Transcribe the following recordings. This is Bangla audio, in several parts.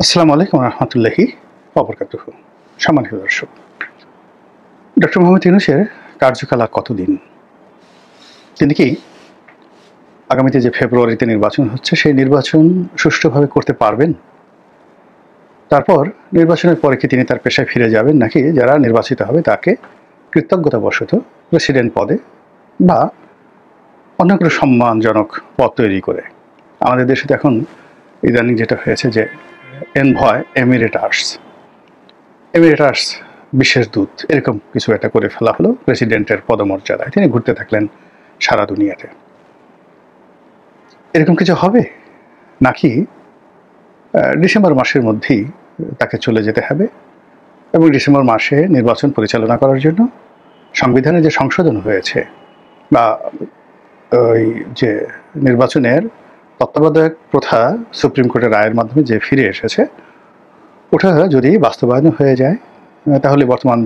আসসালামু আলাইকুম রহমতুল্লাহি ওয়া সম্মানিত দর্শক, ডক্টর মোহাম্মদ ইউনূসের কার্যকাল আর কতদিন? তিনি কি আগামীতে যে ফেব্রুয়ারিতে নির্বাচন হচ্ছে সেই নির্বাচন সুষ্ঠুভাবে করতে পারবেন? তারপর নির্বাচনের পরে কি তিনি তার পেশায় ফিরে যাবেন, নাকি যারা নির্বাচিত হবে তাকে কৃতজ্ঞতাবশত প্রেসিডেন্ট পদে বা অন্য কোনো সম্মানজনক পদ তৈরি করে? আমাদের দেশে তো এখন ইদানিং যেটা হয়েছে যে এনভয় এমিরেটার্স বিশেষ দূত এরকম কিছু একটা করে ফেলা হলো প্রেসিডেন্টের পদমর্যাদায়। তিনি ঘুরতে থাকলেন সারা দুনিয়াতে। এরকম কিছু হবে, নাকি ডিসেম্বর মাসের মধ্যেই তাকে চলে যেতে হবে এবং ডিসেম্বর মাসে নির্বাচন পরিচালনা করার জন্য সংবিধানে যে সংশোধন হয়েছে বা ওই যে নির্বাচনের তত্ত্বাবধায়ক প্রথা সুপ্রিম কোর্টের রায়ের মাধ্যমে যে ফিরে এসেছে, ওটা যদি বাস্তবায়ন হয়ে যায় তাহলে বর্তমান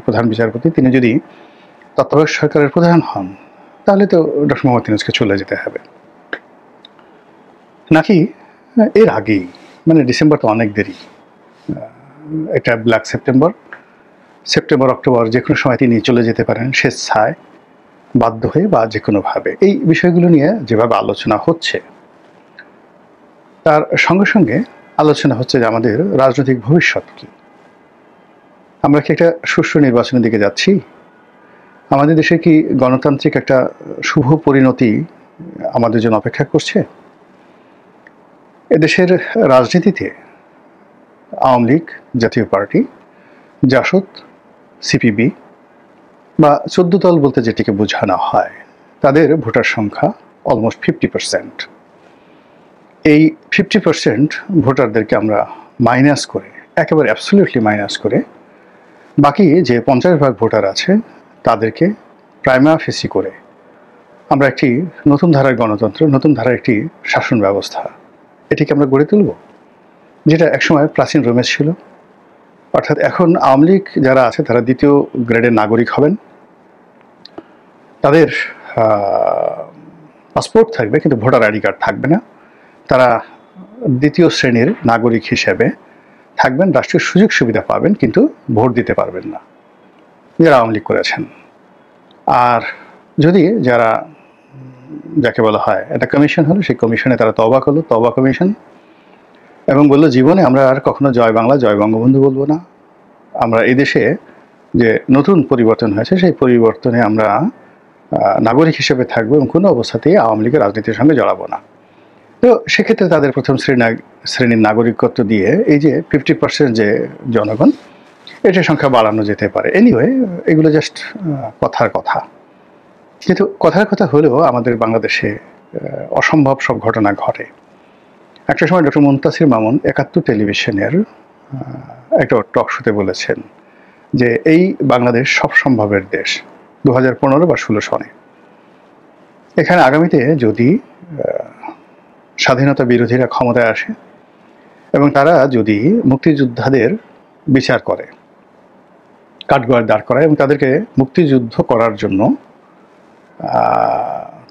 প্রধান বিচারপতি তিনি যদি তত্ত্বাবধায়ক সরকারের প্রধান হন, তাহলে তো ডক্টর মোহাম্মদ ইউনূসকে চলে যেতে হবে। নাকি এর আগেই, মানে ডিসেম্বর তো অনেক দেরি, এটা ব্ল্যাক সেপ্টেম্বর অক্টোবর যে কোনো সময় তিনি চলে যেতে পারেন স্বেচ্ছায়, বাধ্য হয়ে বা যে কোনোভাবে। এই বিষয়গুলো নিয়ে যেভাবে আলোচনা হচ্ছে, তার সঙ্গে সঙ্গে আলোচনা হচ্ছে যে আমাদের রাজনৈতিক ভবিষ্যৎ কী? আমরা কি একটা সুষ্ঠু নির্বাচনের দিকে যাচ্ছি? আমাদের দেশে কি গণতান্ত্রিক একটা শুভ পরিণতি আমাদের জন্য অপেক্ষা করছে? এদেশের রাজনীতিতে আওয়ামী লীগ, জাতীয় পার্টি, জাসদ, সিপিবি বা ১৪ দল বলতে যেটিকে বোঝানো হয়, তাদের ভোটার সংখ্যা অলমোস্ট 50%। এই 50% ভোটারদেরকে আমরা মাইনাস করে, একেবারে অ্যাবসলিউটলি মাইনাস করে, বাকি যে 50% ভোটার আছে তাদেরকে প্রাইমা ফেসি করে আমরা একটি নতুন ধারার গণতন্ত্র, নতুন ধারার একটি শাসন ব্যবস্থা, এটিকে আমরা গড়ে তুলব, যেটা একসময় প্রাচীন রোমে ছিল। অর্থাৎ এখন আওয়ামী লীগ যারা আছে তারা দ্বিতীয় গ্রেডের নাগরিক হবেন, তাদের পাসপোর্ট থাকবে কিন্তু ভোটার আইডি কার্ড থাকবে না, তারা দ্বিতীয় শ্রেণীর নাগরিক হিসেবে থাকবেন, রাষ্ট্রীয় সুযোগ সুবিধা পাবেন কিন্তু ভোট দিতে পারবেন না, যারা আওয়ামী লীগ করেছেন। আর যদি যারা, যাকে বলা হয় একটা কমিশন হলো, সেই কমিশনে তারা তওবা করলো, তওবা কমিশন, এবং বললো জীবনে আমরা আর কখনো জয় বাংলা, জয় বঙ্গবন্ধু বলবো না। আমরা এই দেশে যে নতুন পরিবর্তন হয়েছে সেই পরিবর্তনে আমরা নাগরিক হিসেবে থাকবো এবং কোনো অবস্থাতেই আওয়ামী লীগের রাজনীতির সঙ্গে জড়াবো না। তো সেক্ষেত্রে তাদের প্রথম শ্রেণীর নাগরিকত্ব দিয়ে এই যে 50% যে জনগণ, এটার সংখ্যা বাড়ানো যেতে পারে। এনিওয়ে, এগুলো জাস্ট কথার কথা। কিন্তু কথার কথা হলেও আমাদের বাংলাদেশে অসম্ভব সব ঘটনা ঘটে। একটা সময় ডক্টর মুনতাসির মামুন ৭১ টেলিভিশনের একটা টক শোতে বলেছেন যে এই বাংলাদেশ সব সম্ভবের দেশ 2015 বা 16 সনে। এখানে আগামীতে যদি স্বাধীনতা বিরোধীরা ক্ষমতায় আসে এবং তারা যদি মুক্তিযোদ্ধাদের বিচার করে, কাঠগড়ায় দাঁড় করায় এবং তাদেরকে মুক্তিযুদ্ধ করার জন্য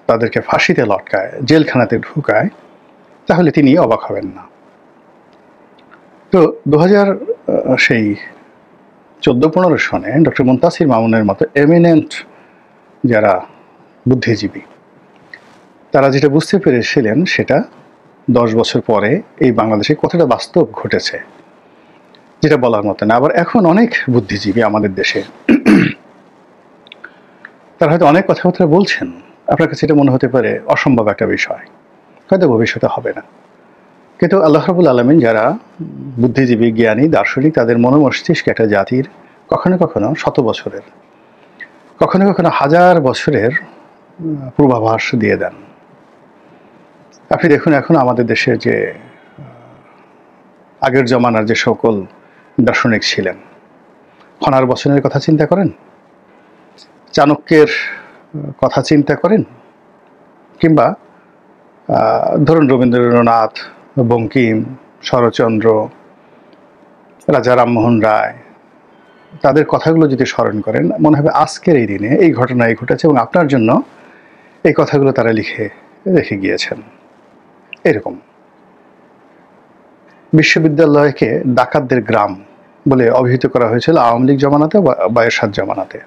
তাদেরকে ফাঁসিতে লটকায়, জেলখানাতে ঢুকায়, তাহলে তিনি অবাক হবেন না। তো 2014-15 সনে ডক্টর মুনতাসির মামুনের মতো এমিনেন্ট যারা বুদ্ধিজীবী, তারা যেটা বুঝতে পেরেছিলেন সেটা 10 বছর পরে এই বাংলাদেশে কতটা বাস্তব ঘটেছে, যেটা বলার মতো না। আবার এখন অনেক বুদ্ধিজীবী আমাদের দেশে, তারা হয়তো অনেক কথাবার্তা বলছেন, আপনার কাছে এটা মনে হতে পারে অসম্ভব একটা বিষয়, হয়তো ভবিষ্যতে হবে না। কিন্তু আল্লাহ রাব্বুল আলামিন যারা বুদ্ধিজীবী, জ্ঞানী, দার্শনিক, তাদের মনোমস্তিষ্কে একটা জাতির কখনো কখনো 100 বছরের, কখনো কখনো 1000 বছরের পূর্বাভাস দিয়ে দেন। আপনি দেখুন এখন আমাদের দেশে যে আগের জমানার যে সকল দার্শনিক ছিলেন, খনার বচনের কথা চিন্তা করেন, চাণক্যের কথা চিন্তা করেন, কিংবা ধরুন রবীন্দ্রনাথ, বঙ্কিম, শরৎচন্দ্র, রাজা রামমোহন রায়, তাদের কথাগুলো যদি স্মরণ করেন, মনে হবে আজকের এই দিনে এই ঘটনা ঘটেছে এবং আপনার জন্য এই কথাগুলো তারা লিখে রেখে গিয়েছেন। এরকম বিশ্ববিদ্যালয়কে ডাকাতদের গ্রাম বলে অভিহিত করা হয়েছিল আওয়ামী লীগ জমানাতে বা এরশাদ জমানাতে।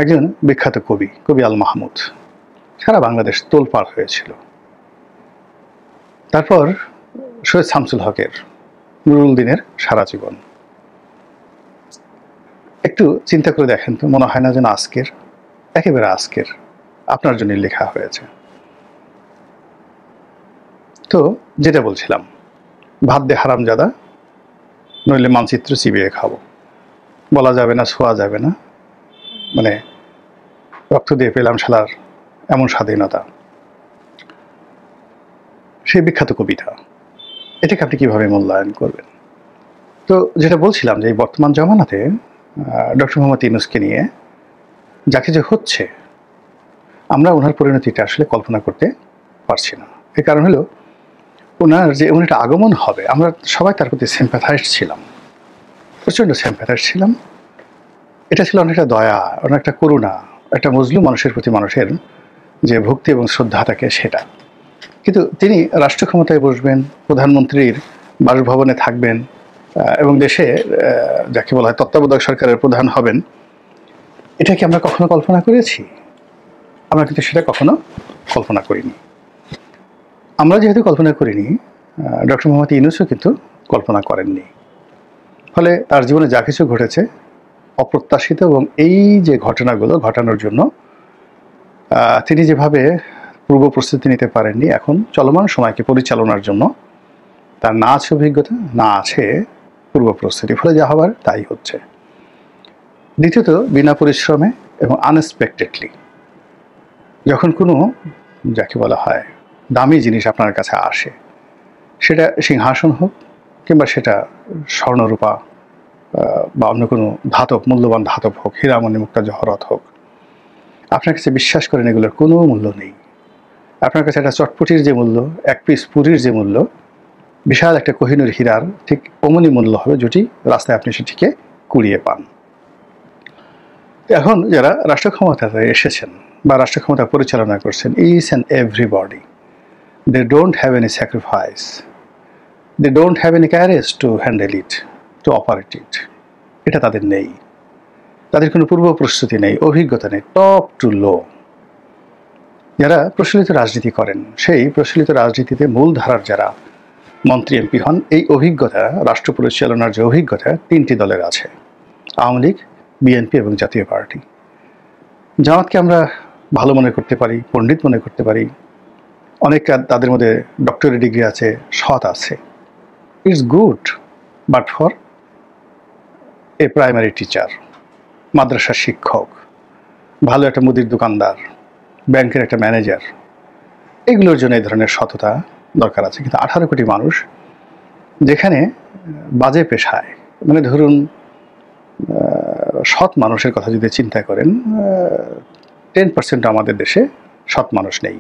একজন বিখ্যাত কবি আল মাহমুদ, সারা বাংলাদেশ তোলপাড় হয়েছিল। তারপর সৈয়দ শামসুল হকের, নুরুল দিনের সারা জীবন। একটু চিন্তা করে দেখেন তো, মনে হয় না যেন আজকের, একেবারে আজকের আপনার জন্য লেখা হয়েছে। তো যেটা বলছিলাম, ভাত দে হারামজাদা, নইলে মানচিত্র চিবিয়ে খাবো, বলা যাবে না, ছোঁয়া যাবে না, মানে রক্ত দিয়ে পেলাম শালার এমন স্বাধীনতা, সেই বিখ্যাত কবিতা। এটাকে আপনি কিভাবে মূল্যায়ন করবেন? তো যেটা বলছিলাম যে এই বর্তমান জমানাতে ডক্টর মোহাম্মদ ইউনূসকে নিয়ে যা কিছু হচ্ছে, আমরা ওনার পরিণতিটা আসলে কল্পনা করতে পারছি না। এর কারণ হলো ওনার যে এমন একটা আগমন হবে, আমরা সবাই তার প্রতি সিম্প্যাথাইজড ছিলাম, প্রচণ্ড সিম্প্যাথাইজড ছিলাম। এটা ছিল অনেকটা দয়া, অনেকটা করুণা, একটা মজলুম মানুষের প্রতি মানুষের যে ভক্তি এবং শ্রদ্ধা থাকে সেটা। কিন্তু তিনি রাষ্ট্র ক্ষমতায় বসবেন, প্রধানমন্ত্রীর বাসভবনে থাকবেন এবং দেশে যাকে বলা হয় তত্ত্বাবধায়ক সরকারের প্রধান হবেন, এটা কি আমরা কখনো কল্পনা করেছি? আমরা কিন্তু সেটা কখনো কল্পনা করিনি। আমরা যেহেতু কল্পনা করিনি, ডক্টর মোহাম্মদ ইউনূসও কিন্তু কল্পনা করেননি। ফলে তার জীবনে যা কিছু ঘটেছে অপ্রত্যাশিত, এবং এই যে ঘটনাগুলো ঘটানোর জন্য তিনি যেভাবে পূর্ব প্রস্তুতি নিতে পারেননি, এখন চলমান সময়কে পরিচালনার জন্য তার না আছে অভিজ্ঞতা, না আছে পূর্ব প্রস্তুতি, ফলে যা হবার তাই হচ্ছে। দ্বিতীয়ত, বিনা পরিশ্রমে এবং আনএক্সপেক্টেডলি যখন কোনো যাকে বলা হয় দামি জিনিস আপনার কাছে আসে, সেটা সিংহাসন হোক কিংবা সেটা স্বর্ণরূপা বা অন্য কোনো ধাতব, মূল্যবান ধাতব হোক, হীরামণি মুক্তা জহরত হোক, আপনার কাছে বিশ্বাস করেন এগুলোর কোনো মূল্য নেই। আপনার কাছে একটা চটপটির যে মূল্য, এক পিস পুরীর যে মূল্য, বিশাল একটা কোহিনূর হীরার ঠিক অমনি মূল্য হবে যেটি রাস্তায় আপনি সেটিকে কুড়িয়ে পান। এখন যারা রাষ্ট্র ক্ষমতাতে এসেছেন বা রাষ্ট্র ক্ষমতা পরিচালনা করছেন, each and everybody, they don't have any sacrifice, they don't have any courage to handle it, to operate it. এটা তাদের নেই, তাদের কোনো পূর্ব প্রস্তুতি নেই, অভিজ্ঞতা নেই, টপ টু লো। যারা প্রচলিত রাজনীতি করেন, সেই প্রচলিত রাজনীতিতে মূল ধারার যারা মন্ত্রী এমপি হন, এই অভিজ্ঞতা, রাষ্ট্র পরিচালনার যে অভিজ্ঞতা তিনটি দলের আছে, আওয়ামী লীগ, বিএনপি এবং জাতীয় পার্টি। জামাতকে আমরা ভালো মনে করতে পারি, পণ্ডিত মনে করতে পারি, অনেক তাদের মধ্যে ডক্টরেট ডিগ্রি আছে, সৎ আছে, it's good, but for a primary teacher, মাদ্রাসার শিক্ষক, ভালো একটা মুদির দোকানদার, ব্যাংকের একটা ম্যানেজার, এগুলোর জন্য এই ধরনের সততা দরকার আছে। কিন্তু 18 কোটি মানুষ, যেখানে বাজে পেশায়, মানে ধরুন সৎ মানুষের কথা যদি চিন্তা করেন, 10% আমাদের দেশে সৎ মানুষ নেই।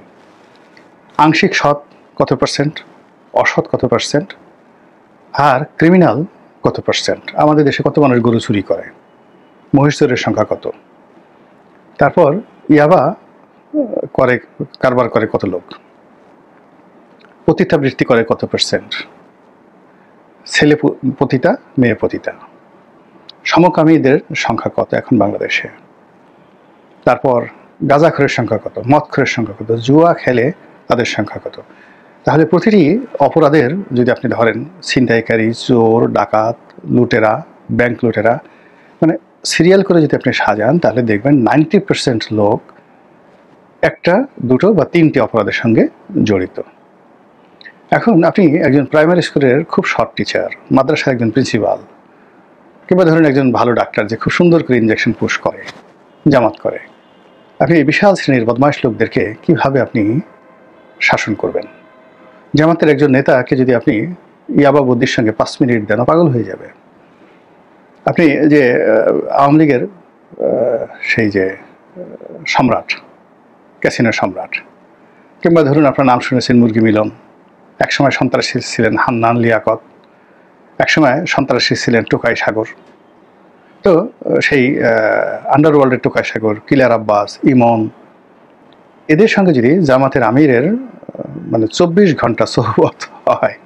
আংশিক সৎ কত পার্সেন্ট, অসৎ কত পার্সেন্ট, আর ক্রিমিনাল কত পার্সেন্ট? আমাদের দেশে কত মানুষ গরু চুরি করে, মহিষ চোরের সংখ্যা কত, তারপর ইয়াবা করে কারবার করে কত লোক, পতিতাবৃত্তি করে কত পার্সেন্ট, ছেলে পতিতা, মেয়ে পতিতা, সমকামীদের সংখ্যা কত এখন বাংলাদেশে, তারপর গাঁজাখোরের সংখ্যা কত, মদখোরের সংখ্যা কত, জুয়া খেলে তাদের সংখ্যা কত। তাহলে প্রতিটি অপরাধের যদি আপনি ধরেন, ছিনতাইকারী, চোর, ডাকাত, লুটেরা, ব্যাংক লুটেরা, মানে সিরিয়াল করে যদি আপনি সাজান, তাহলে দেখবেন 90% লোক একটা, দুটো বা তিনটি অপরাধের সঙ্গে জড়িত। এখন আপনি একজন প্রাইমারি স্কুলের খুব শর্ট টিচার, মাদ্রাসার একজন প্রিন্সিপাল, কিংবা ধরেন একজন ভালো ডাক্তার যে খুব সুন্দর করে ইনজেকশন পুশ করে, জামাত করে, আপনি এই বিশাল শ্রেণীর বদমাশ লোকদেরকে কিভাবে আপনি শাসন করবেন? জামাতের একজন নেতাকে যদি আপনি ইয়াবা বুদ্ধির সঙ্গে 5 মিনিট দেন, পাগল হয়ে যাবে। আপনি যে আওয়ামী লীগের সেই যে সম্রাট, ক্যাসিনোর সম্রাট, কিংবা ধরুন আপনার নাম শুনেছেন মুরগি মিলন, একসময় সন্ত্রাসী ছিলেন হান্নান লিয়াকত, একসময় সন্ত্রাসী ছিলেন টোকাই সাগর। তো সেই আন্ডারওয়ার্ল্ডের টোকাই সাগর, কিলার আব্বাস, ইমন, এদের সঙ্গে যদি জামাতের আমিরের মানে 24 ঘন্টা সোহবত হয়,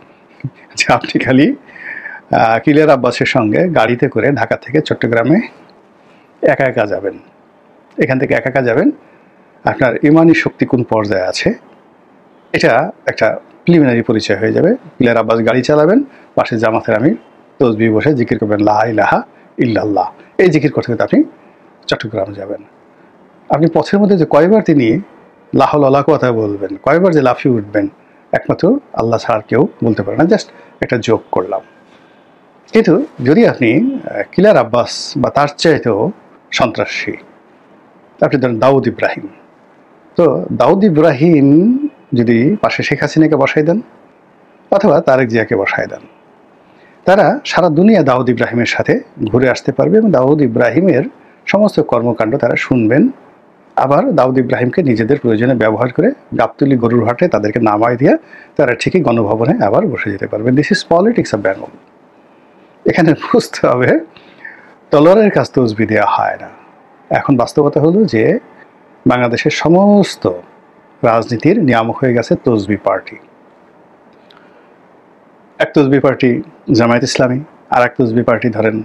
যে আপনি খালি ক্লিয়ার আব্বাসের সঙ্গে গাড়িতে করে ঢাকা থেকে চট্টগ্রামে একা একা যাবেন, এখান থেকে একা একা যাবেন, আপনার ইমানি শক্তি কোন পর্যায়ে আছে এটা একটা প্রিলিমিনারি পরিচয় হয়ে যাবে। ক্লিয়ার আব্বাস গাড়ি চালাবেন, পাশে জামাতের আমির তসবিহ বসে জিকির করবেন লা ইলাহা ইল্লাল্লাহ, এই জিকির করতে করতে আপনি চট্টগ্রাম যাবেন। আপনি পথের মধ্যে যে কয়বার তিনি লাহুল আল্লাহ কথা বলবেন, কয়বার যে লাফিয়ে উঠবেন, একমাত্র আল্লাহ ছাড়া কেউ বলতে পারে না। জাস্ট একটা যোগ করলাম। কিন্তু যদি আপনি ক্লিয়ার আব্বাস বা তার চাইতেও সন্ত্রাসী, আপনি ধরেন দাউদ ইব্রাহিম, তো দাউদ ইব্রাহিম যদি পাশে শেখ হাসিনাকে বসাই দেন অথবা তারেক জিয়াকে বসাই দেন, তারা সারা দুনিয়া দাউদ ইব্রাহিমের সাথে ঘুরে আসতে পারবে এবং দাউদ ইব্রাহিমের সমস্ত কর্মকাণ্ড তারা শুনবেন। আবার দাউদ ইব্রাহিমকে নিজেদের প্রয়োজনে ব্যবহার করে গাবতলী গরুর হাটে তাদেরকে নামায় দিয়ে তারা ঠিকই গণভবনে আবার বসে যেতে পারবে। This is politics of Bengal. এখানে বুঝতে হবে তলোয়ারের কাজ তসবি দেওয়া হয় না। এখন বাস্তবতা হলো যে বাংলাদেশের সমস্ত রাজনীতির নিয়ামক হয়ে গেছে তসবি পার্টি। এক তসবি পার্টি জামায়াত ইসলামী, আর এক তসবি পার্টি ধরেন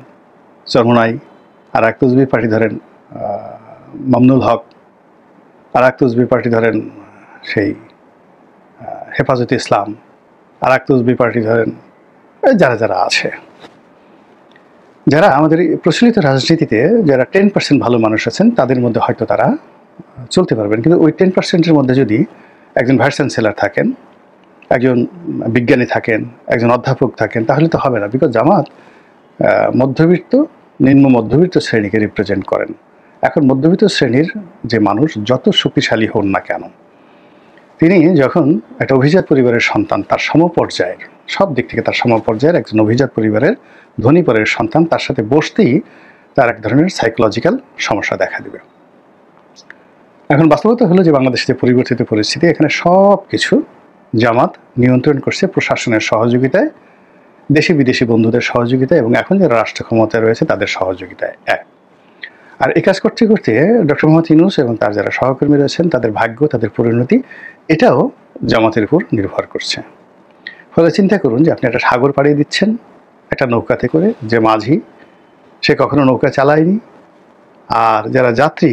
চরমোনাই, আর এক তসবি পার্টি ধরেন মামনুল হক, আর এক তসবি পার্টি ধরেন সেই হেফাজতে ইসলাম, আর এক তসবি পার্টি ধরেন যারা যারা আছে, যারা আমাদের প্রচলিত রাজনীতিতে যারা 10% ভালো মানুষ আছেন তাদের মধ্যে হয়তো তারা চলতে পারবেন। কিন্তু ওই 10%-এর মধ্যে যদি একজন ভাইস চ্যান্সেলর থাকেন, একজন বিজ্ঞানী থাকেন, একজন অধ্যাপক থাকেন, তাহলে তো হবে না। বিকজ জামাত মধ্যবিত্ত, নিম্ন মধ্যবিত্ত শ্রেণীকে রিপ্রেজেন্ট করেন। এখন মধ্যবিত্ত শ্রেণীর যে মানুষ যত শক্তিশালী হন না কেন, তিনি যখন একটা অভিজাত পরিবারের সন্তান, তার সমপর্যায়ের সব দিক থেকে তার সমপর্যায়ের একজন অভিজাত পরিবারের ধনী পরিবারের সন্তান, তার সাথে বসতেই তার এক ধরনের সাইকোলজিক্যাল সমস্যা দেখা দেবে। এখন বাস্তবতা হলো যে বাংলাদেশের যে পরিবর্তিত পরিস্থিতি, এখানে সব কিছু জামাত নিয়ন্ত্রণ করছে প্রশাসনের সহযোগিতায়, দেশি বিদেশি বন্ধুদের সহযোগিতায় এবং এখন যারা রাষ্ট্র ক্ষমতায় রয়েছে তাদের সহযোগিতায়। আর এই কাজ করতে করতে ডক্টর মোহাম্মদ ইউনূস এবং তার যারা সহকর্মী রয়েছেন তাদের ভাগ্য, তাদের পরিণতি এটাও জামাতের উপর নির্ভর করছে। ফলে চিন্তা করুন যে আপনি একটা সাগর পাড়িয়ে দিচ্ছেন একটা নৌকাতে করে, যে মাঝি সে কখনো নৌকা চালায়নি, আর যারা যাত্রী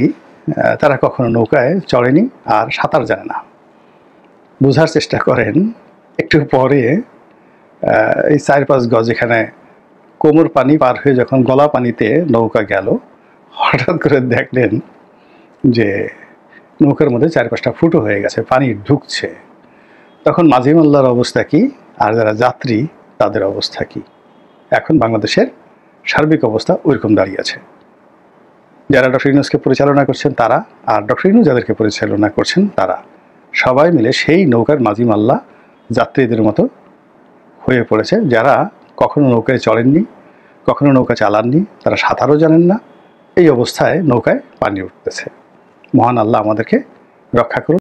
তারা কখনো নৌকায় চড়েনি আর সাঁতার জানে না। বোঝার চেষ্টা করেন, একটু পরে এই 4-5 গজ এখানে কোমর পানি পার হয়ে যখন গলা পানিতে নৌকা গেল, হঠাৎ করে দেখলেন যে নৌকার মধ্যে 4-5টা ফুটো হয়ে গেছে, পানি ঢুকছে। তখন মাঝি মোল্লার অবস্থা কি আর যারা যাত্রী তাদের অবস্থা কি? এখন বাংলাদেশের সার্বিক অবস্থা ওইরকম দাঁড়িয়ে আছে। যারা ডক্টর ইউনূসকে পরিচালনা করছেন তারা, আর ডক্টর ইউনূস যাদেরকে পরিচালনা করছেন তারা সবাই মিলে সেই নৌকার মাঝি মাল্লা যাত্রীদের মতো হয়ে পড়েছে, যারা কখনো নৌকায় চড়েননি, কখনো নৌকা চালাননি, তারা সাঁতারও জানেন না। এই অবস্থায় নৌকায় পানি উঠতেছে। মহান আল্লাহ আমাদেরকে রক্ষা করুন।